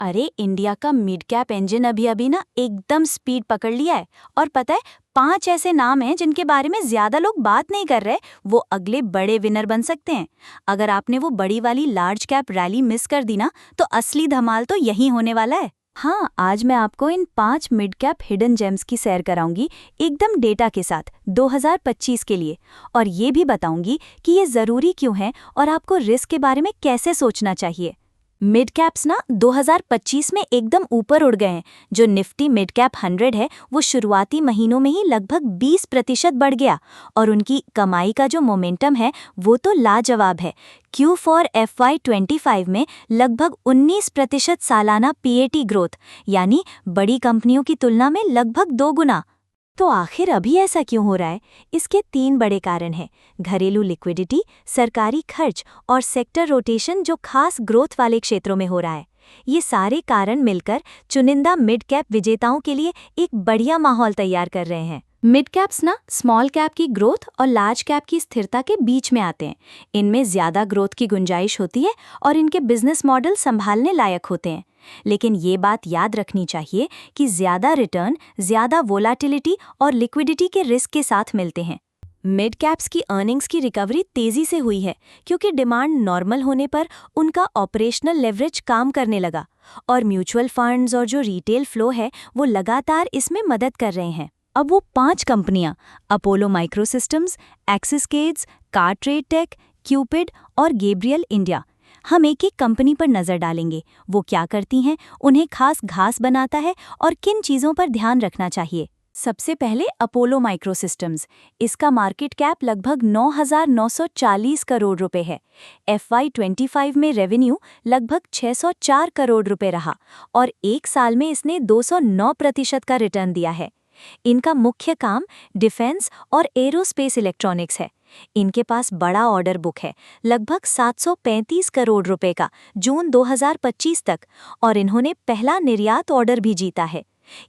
अरे इंडिया का mid cap engine अभी अभी ना एकदम स्पीड पकड़ लिया है। और पता है, 5 ऐसे नाम हैं जिनके बारे में ज्यादा लोग बात नहीं कर रहे, वो अगले बड़े विनर बन सकते हैं। अगर आपने वो बड़ी वाली लार्ज कैप रैली मिस कर दी ना, तो असली धमाल तो यहीं होने वाला है। हाँ, आज मैं आपको इन 5 मिड कैप हिडन जेम्स की सैर कराऊंगी, एकदम डेटा के साथ 2025 के लिए। और ये भी बताऊंगी कि ये जरूरी क्यों है और आपको रिस्क के बारे में कैसे सोचना चाहिए। मिड कैप्स ना 2025 में एकदम ऊपर उड़ गए हैं। जो निफ्टी मिड कैप 100 है, वो शुरुआती महीनों में ही लगभग 20% बढ़ गया। और उनकी कमाई का जो मोमेंटम है, वो तो लाजवाब है। Q4 FY25 में लगभग 19% सालाना PAT ग्रोथ, यानी बड़ी कंपनियों की तुलना में लगभग 2 गुना। तो आखिर अभी ऐसा क्यों हो रहा है? इसके 3 बड़े कारण हैं: घरेलू लिक्विडिटी, सरकारी खर्च और सेक्टर रोटेशन जो खास ग्रोथ वाले क्षेत्रों में हो रहा है। ये सारे कारण मिलकर चुनिंदा मिड कैप विजेताओं के लिए एक बढ़िया माहौल तैयार कर रहे हैं। मिड कैप्स ना स्मॉल कैप की ग्रोथ और लार्ज कैप की स्थिरता के बीच में आते हैं। इनमें ज्यादा ग्रोथ की गुंजाइश होती है और इनके बिजनेस मॉडल संभालने लायक होते हैं। लेकिन ये बात याद रखनी चाहिए कि ज्यादा रिटर्न ज्यादा वोलाटिलिटी और लिक्विडिटी के रिस्क के साथ मिलते हैं। मिड कैप्स की अर्निंग्स की रिकवरी तेजी से हुई है, क्योंकि डिमांड नॉर्मल होने पर उनका ऑपरेशनल लेवरेज काम करने लगा। और म्यूचुअल फंड्स और जो रिटेल फ्लो है, वो लगातार इसमें मदद कर रहे हैं। अब वो 5 कंपनियां अपोलो माइक्रोसिस्टम्स, एक्सिस, कार्ट्रेड टेक, क्यूपिड और गैब्रियल इंडिया, हम एक एक कंपनी पर नजर डालेंगे। वो क्या करती हैं, उन्हें खास घास बनाता है और किन चीजों पर ध्यान रखना चाहिए। सबसे पहले अपोलो माइक्रोसिस्टम्स। इसका मार्केट कैप लगभग 9,940 करोड़ रुपए है। FY25 में रेवेन्यू लगभग 604 करोड़ रुपए रहा और एक साल में इसने 209% का रिटर्न दिया है। इनका मुख्य काम डिफेंस और एरोस्पेस इलेक्ट्रॉनिक्स है। इनके पास बड़ा ऑर्डर बुक है, लगभग 735 करोड़ रुपए का जून 2025 तक, और इन्होंने पहला निर्यात ऑर्डर भी जीता है।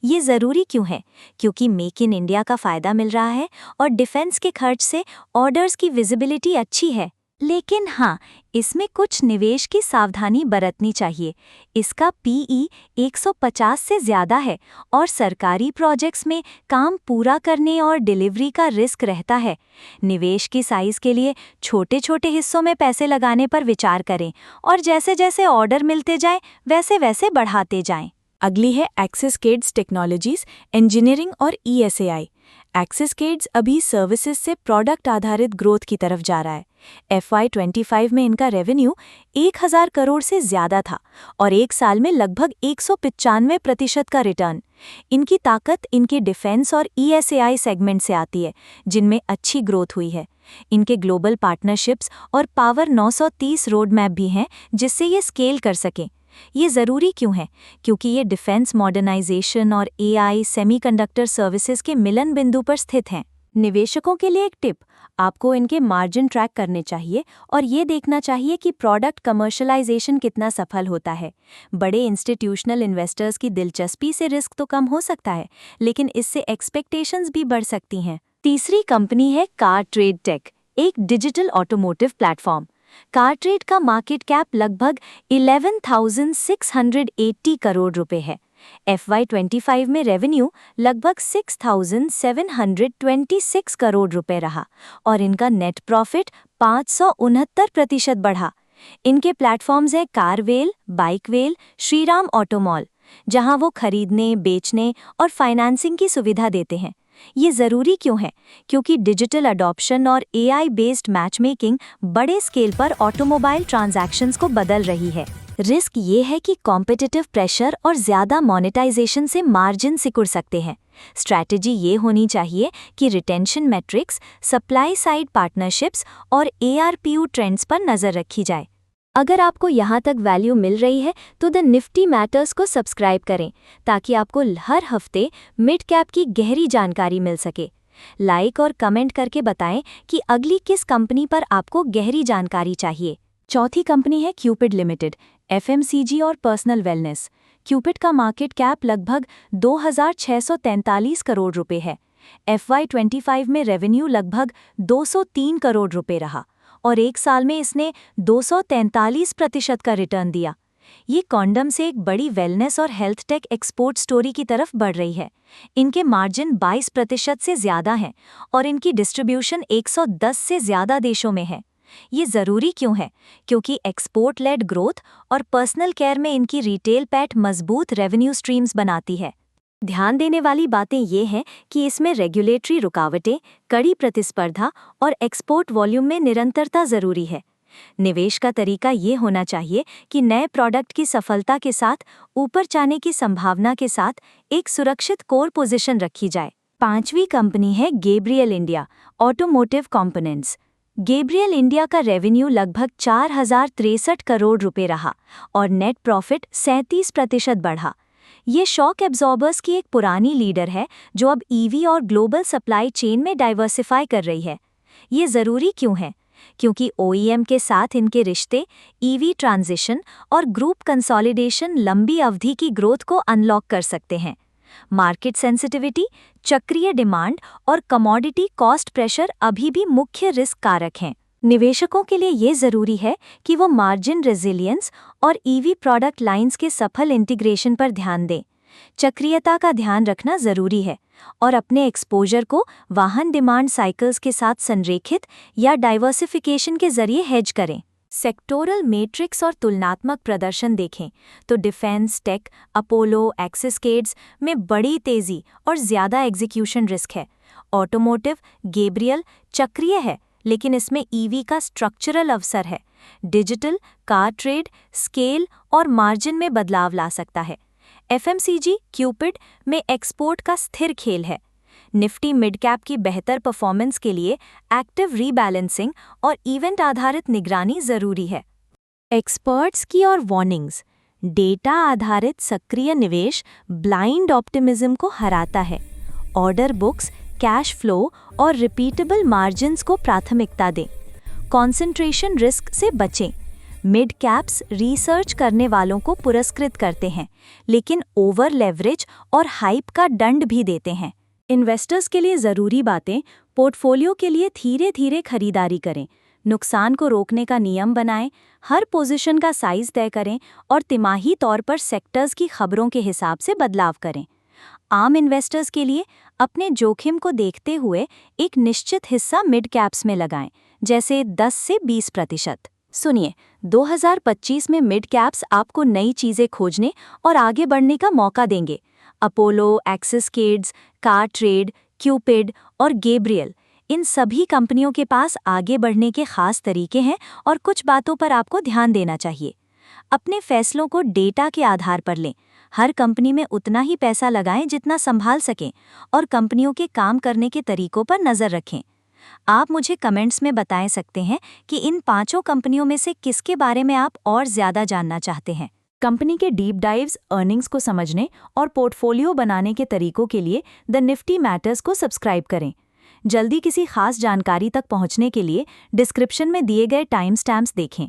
ये जरूरी क्यों है? क्योंकि मेक इन इंडिया का फायदा मिल रहा है और डिफेंस के खर्च से ऑर्डर्स की विजिबिलिटी अच्छी है। लेकिन हाँ, इसमें कुछ निवेश की सावधानी बरतनी चाहिए। इसका PE 150 से ज़्यादा है और सरकारी प्रोजेक्ट्स में काम पूरा करने और डिलीवरी का रिस्क रहता है। निवेश की साइज़ के लिए छोटे छोटे हिस्सों में पैसे लगाने पर विचार करें और जैसे जैसे ऑर्डर मिलते जाएं, वैसे वैसे बढ़ाते जाएं। अगली है एक्सिस टेक्नोलॉजीज, इंजीनियरिंग और ESAI। एक्सिस अभी सर्विसेज से प्रोडक्ट आधारित ग्रोथ की तरफ जा रहा है। FY25 में इनका रेवेन्यू 1,000 करोड़ से ज्यादा था और एक साल में लगभग 195% का रिटर्न। इनकी ताकत इनके डिफेंस और ESAI सेगमेंट से आती है, जिनमें अच्छी ग्रोथ हुई है। इनके ग्लोबल पार्टनरशिप्स और पावर 930 रोड मैप भी हैं, जिससे ये स्केल कर सकें। ये ज़रूरी क्यों है? क्योंकि ये डिफेंस मॉडर्नाइजेशन और AI सेमीकंडक्टर सर्विसेज के मिलन बिंदु पर स्थित हैं। निवेशकों के लिए एक टिप: आपको इनके मार्जिन ट्रैक करने चाहिए और ये देखना चाहिए कि प्रोडक्ट कमर्शलाइजेशन कितना सफल होता है। बड़े इंस्टीट्यूशनल इन्वेस्टर्स की दिलचस्पी से रिस्क तो कम हो सकता है, लेकिन इससे एक्सपेक्टेशंस भी बढ़ सकती हैं। तीसरी कंपनी है कार्ट्रेड टेक, एक डिजिटल ऑटोमोटिव प्लेटफॉर्म। कार्ट्रेड का मार्केट कैप लगभग 11,680 करोड़ रुपए है। FY25 में रेवेन्यू लगभग 6,726 करोड़ रुपए रहा और इनका नेट प्रॉफिट 569% बढ़ा। इनके प्लेटफॉर्म्स हैं कारवेल, बाइकवेल, श्रीराम ऑटोमॉल, जहां वो खरीदने, बेचने और फाइनेंसिंग की सुविधा देते हैं। ये ज़रूरी क्यों है? क्योंकि डिजिटल अडॉप्शन और AI बेस्ड मैचमेकिंग बड़े स्केल पर ऑटोमोबाइल ट्रांजैक्शंस को बदल रही है। रिस्क ये है कि कॉम्पिटिटिव प्रेशर और ज़्यादा मोनेटाइजेशन से मार्जिन सिकुड़ सकते हैं। स्ट्रैटेजी ये होनी चाहिए कि retention matrix, supply side partnerships और ARPU ट्रेंड्स पर नज़र रखी जाए। अगर आपको यहाँ तक वैल्यू मिल रही है तो द निफ्टी मैटर्स को सब्सक्राइब करें, ताकि आपको हर हफ्ते मिड कैप की गहरी जानकारी मिल सके। लाइक और कमेंट करके बताएं कि अगली किस कंपनी पर आपको गहरी जानकारी चाहिए। चौथी कंपनी है क्यूपिड लिमिटेड, FMCG और पर्सनल वेलनेस। क्यूपिड का मार्केट कैप लगभग 2,643 करोड़ रुपए है। FY25 में रेवेन्यू लगभग 203 करोड़ रुपए रहा और एक साल में इसने 243% का रिटर्न दिया। ये कॉन्डम से एक बड़ी वेलनेस और हेल्थ टेक एक्सपोर्ट स्टोरी की तरफ बढ़ रही है। इनके मार्जिन 22% से ज़्यादा हैं और इनकी डिस्ट्रीब्यूशन 110 से ज़्यादा देशों में है। ये ज़रूरी क्यों है? क्योंकि एक्सपोर्ट लेड ग्रोथ और पर्सनल केयर में इनकी रिटेल पैठ मजबूत रेवेन्यू स्ट्रीम्स बनाती है। ध्यान देने वाली बातें ये हैं कि इसमें रेगुलेटरी रुकावटें, कड़ी प्रतिस्पर्धा और एक्सपोर्ट वॉल्यूम में निरंतरता ज़रूरी है। निवेश का तरीका ये होना चाहिए कि नए प्रोडक्ट की सफलता के साथ ऊपर जाने की संभावना के साथ एक सुरक्षित कोर पोजीशन रखी जाए। 5वीं कंपनी है Gabriel India automotive components. Gabriel India का रेवेन्यू लगभग 4,063 करोड़ रुपए रहा और नेट प्रॉफिट 37% बढ़ा। ये शॉक एब्जॉर्बर्स की एक पुरानी लीडर है जो अब ईवी और ग्लोबल सप्लाई चेन में डाइवर्सिफाई कर रही है। ये ज़रूरी क्यों है? क्योंकि ओईएम के साथ इनके रिश्ते, ईवी ट्रांजिशन और ग्रुप कंसोलिडेशन लंबी अवधि की ग्रोथ को अनलॉक कर सकते हैं। मार्केट सेंसिटिविटी, चक्रीय डिमांड और कमोडिटी कॉस्ट प्रेशर अभी भी मुख्य रिस्क कारक हैं। निवेशकों के लिए ये ज़रूरी है कि वो मार्जिन रेजिलियंस और ईवी प्रोडक्ट लाइंस के सफल इंटीग्रेशन पर ध्यान दें। चक्रीयता का ध्यान रखना ज़रूरी है और अपने एक्सपोजर को वाहन डिमांड साइकिल्स के साथ संरेखित या डाइवर्सिफिकेशन के जरिए हेज करें। सेक्टोरल मैट्रिक्स और तुलनात्मक प्रदर्शन देखें तो डिफेंस, टेक, अपोलो, एक्सिसकेड्स में बड़ी तेज़ी और ज़्यादा एग्जीक्यूशन रिस्क है। ऑटोमोटिव, गैब्रियल चक्रीय है लेकिन इसमें ईवी का स्ट्रक्चरल अवसर है। डिजिटल, कार ट्रेड, स्केल और मार्जिन में बदलाव ला सकता है। एफएमसीजी, क्यूपिड में एक्सपोर्ट का स्थिर खेल है। निफ्टी मिड कैप की बेहतर परफॉर्मेंस के लिए एक्टिव रीबैलेंसिंग और इवेंट आधारित निगरानी ज़रूरी है। एक्सपर्ट्स की और वार्निंग्स। डेटा आधारित सक्रिय निवेश ब्लाइंड ऑप्टिमिज्म को हराता है। ऑर्डर बुक्स, कैश फ्लो और रिपीटेबल मार्जिन्स को प्राथमिकता दें। कॉन्सेंट्रेशन रिस्क से बचें। मिड कैप्स रिसर्च करने वालों को पुरस्कृत करते हैं लेकिन ओवर लेवरेज और हाइप का दंड भी देते हैं। इन्वेस्टर्स के लिए ज़रूरी बातें। पोर्टफोलियो के लिए धीरे धीरे खरीदारी करें, नुकसान को रोकने का नियम बनाएं, हर पोजीशन का साइज तय करें और तिमाही तौर पर सेक्टर्स की खबरों के हिसाब से बदलाव करें। आम इन्वेस्टर्स के लिए अपने जोखिम को देखते हुए एक निश्चित हिस्सा मिड कैप्स में लगाएं, जैसे 10 से 20%। सुनिए, 2025 में मिड कैप्स आपको नई चीज़ें खोजने और आगे बढ़ने का मौका देंगे। अपोलो, एक्सिसकेड्स, कार ट्रेड, क्यूपिड और गैब्रियल, इन सभी कंपनियों के पास आगे बढ़ने के खास तरीके हैं और कुछ बातों पर आपको ध्यान देना चाहिए। अपने फैसलों को डेटा के आधार पर लें। हर कंपनी में उतना ही पैसा लगाएं जितना संभाल सकें और कंपनियों के काम करने के तरीकों पर नज़र रखें। आप मुझे कमेंट्स में बता सकते हैं कि इन 5 कंपनियों में से किसके बारे में आप और ज़्यादा जानना चाहते हैं। कंपनी के डीप डाइव्स, अर्निंग्स को समझने और पोर्टफोलियो बनाने के तरीकों के लिए द निफ्टी मैटर्स को सब्सक्राइब करें। जल्दी किसी खास जानकारी तक पहुंचने के लिए डिस्क्रिप्शन में दिए गए टाइम स्टैम्प्स देखें।